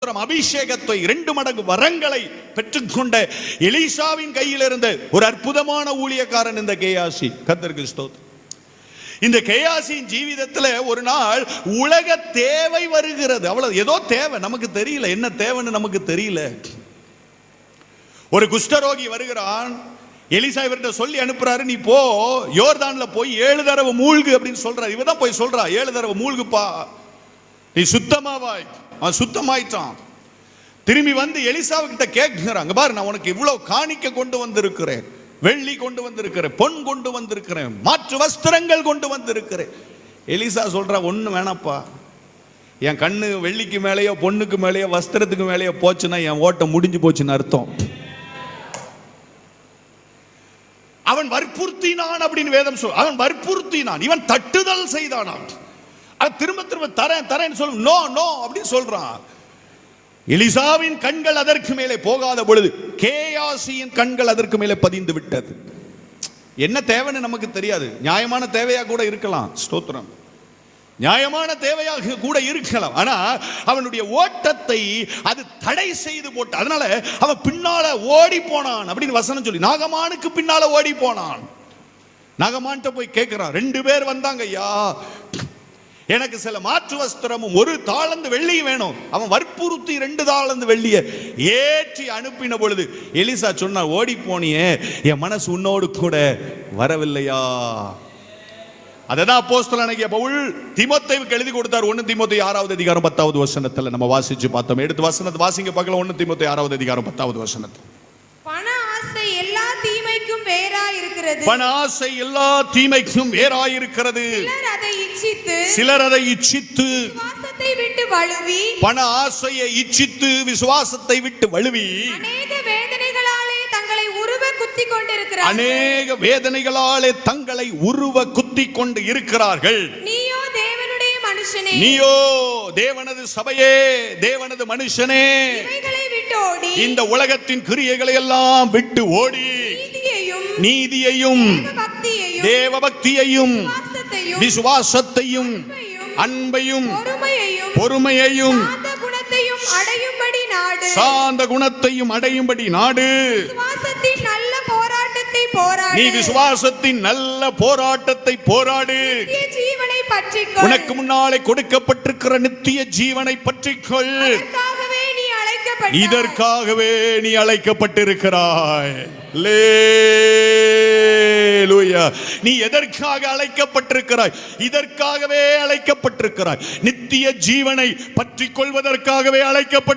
ஸ்தோத்திரம், அபிஷேகத்தை 2 மடங்கு வரங்களை பெற்றுக்கொண்ட எலிசாவின் கையில் இருந்த ஒரு அற்புதமான ஊழியக்காரன் இந்த கேயாசி. கர்த்தருக்கு ஸ்தோத்திரம். இந்த கேயாசியின் ஜீவிதத்தில் ஒரு நாள் உலக தேவை வருகிறது. அவ்வளவு ஏதோ தேவை, நமக்கு தெரியல என்ன தேவைன்னு நமக்கு தெரியல. ஒரு குஷ்டரோகி வருகிறான். எலிசா இவர்கிட்ட சொல்லி அனுப்புறாரு, நீ போ யோர்தான்ல போய் 7 தடவை மூழ்கு அப்படின்னு சொல்றாரு. இவதான் போய் சொல்றா, 7 தடவை மூழ்குப்பா, நீ சுத்தமாவாய். அவன் சுத்தமாயிட்டான். திரும்பி வந்து எலிசாவுக்கிட்ட கேட்கிறாங்க, பாரு நான் உனக்கு இவ்வளவு காணிக்க கொண்டு வந்திருக்கிறேன், வெள்ளி கொண்டு வந்திருக்கிறேன், பொன் கொண்டு வந்திருக்கிறேன், மாற்று வஸ்திரங்கள் கொண்டு வந்திருக்கிறேன். எலிசா சொல்றா, ஒண்ணு வேணாப்பா, என் கண்ணு வெள்ளிக்கு மேலேயோ பொண்ணுக்கு மேலேயோ வஸ்திரத்துக்கு மேலேயோ போச்சுன்னா என் ஓட்டம் முடிஞ்சு போச்சுன்னு அர்த்தம். அவன் வற்புறுத்தினான் அப்படின்னு வேதம் சொல். அவன் வற்புறுத்தினான், இவன் தட்டுதல் செய்தான். திரும்ப திரும்ப தரேன் தரேன்னு சொல்ல, நோ நோ அப்படின்னு சொல்றான். எலிசாவின் கண்கள் அதற்கு மேலே போகாத பொழுது கேயாசியின் கண்கள் அதற்கு மேலே பதிந்து விட்டது. என்ன தேவைன்னு நமக்கு தெரியாது. நியாயமான தேவையா கூட இருக்கலாம். ஸ்தோத்திரம். நியாயமான தேவையாக கூட இருக்கலாம். ஆனா அவனுடைய ஓட்டத்தை அது தடை செய்து போட்டு, அதனால அவன் பின்னால ஓடி போனான் அப்படின்னு வசனம் சொல்லி, நாகமானுக்கு பின்னால ஓடி போனான். நாகமான்ட்ட போய் கேட்கிறான், 2 பேர் வந்தாங்க, ஐயா எனக்கு சில மாற்று வஸ்திரமும் 1 தாளந்து வெள்ளியும் வேணும். அவன் வற்புறுத்தி 2 தாளந்து வெள்ளியை ஏற்றி அனுப்பின பொழுது எலிசா சொன்னா, ஓடி போனியே, என் மனசு உன்னோடு கூட வரவில்லையா? அதான் அப்போஸ்தலனாகிய பவுல் தீமோத்தேயுவுக்கு எழுதி கொடுத்தார். 1 தீமோத்தேயு 6வது அதிகாரம் 10வது வசனத்துல நம்ம வாசிச்சு பார்த்தோம். எடுத்து வசனத்தை வாசிங்க பார்க்கலாம். 1 தீமோத்தேயு 6வது அதிகாரம் 10வது வசனத்துல, பண ஆசை எல்லா தீமைக்கும் வேறாய் இருக்கிறது. பண ஆசை எல்லா தீமைக்கும் வேறாய் இருக்கிறது. சிலர் அதை இச்சித்து விசுவாசத்தை விட்டு வழுவி, பண ஆசையை இச்சித்து விசுவாசத்தை விட்டு வழுவி அநேக வேதனைகளாலே தங்களை உருவ குத்தி கொண்டிருக்கிறார்கள். அநேக வேதனைகளாலே தங்களை உருவ குத்தி கொண்டு இருக்கிறார்கள். நீயோ தேவனுடைய மனுஷனே, நீயோ தேவனது சபையே, தேவனது மனுஷனே, இவைகளை விட்டு ஓடி, இந்த உலகத்தின் கிரியைகளை எல்லாம் விட்டு ஓடி, நீதியையும் தேவபக்தியையும் விசுவாசத்தையும் அன்பையும் பொறுமையையும் சாந்த குணத்தையும் அடையும்படி நாடு. நீ விசுவாசத்தின் நல்ல போராட்டத்தை போராடு. உனக்கு முன்னாலே கொடுக்கப்பட்டிருக்கிற நித்திய ஜீவனை பற்றிக்கொள். இதற்காகவே நீ அழைக்கப்பட்டிருக்கிறாய். அல்லேலூயா. நீ எதற்காக அழைக்கப்பட்டிருக்கிறாய்? இதற்காகவே அழைக்கப்பட்டிருக்கிறாய். நித்திய ஜீவனை பற்றிக் கொள்வதற்காகவே அழைக்கப்பட்ட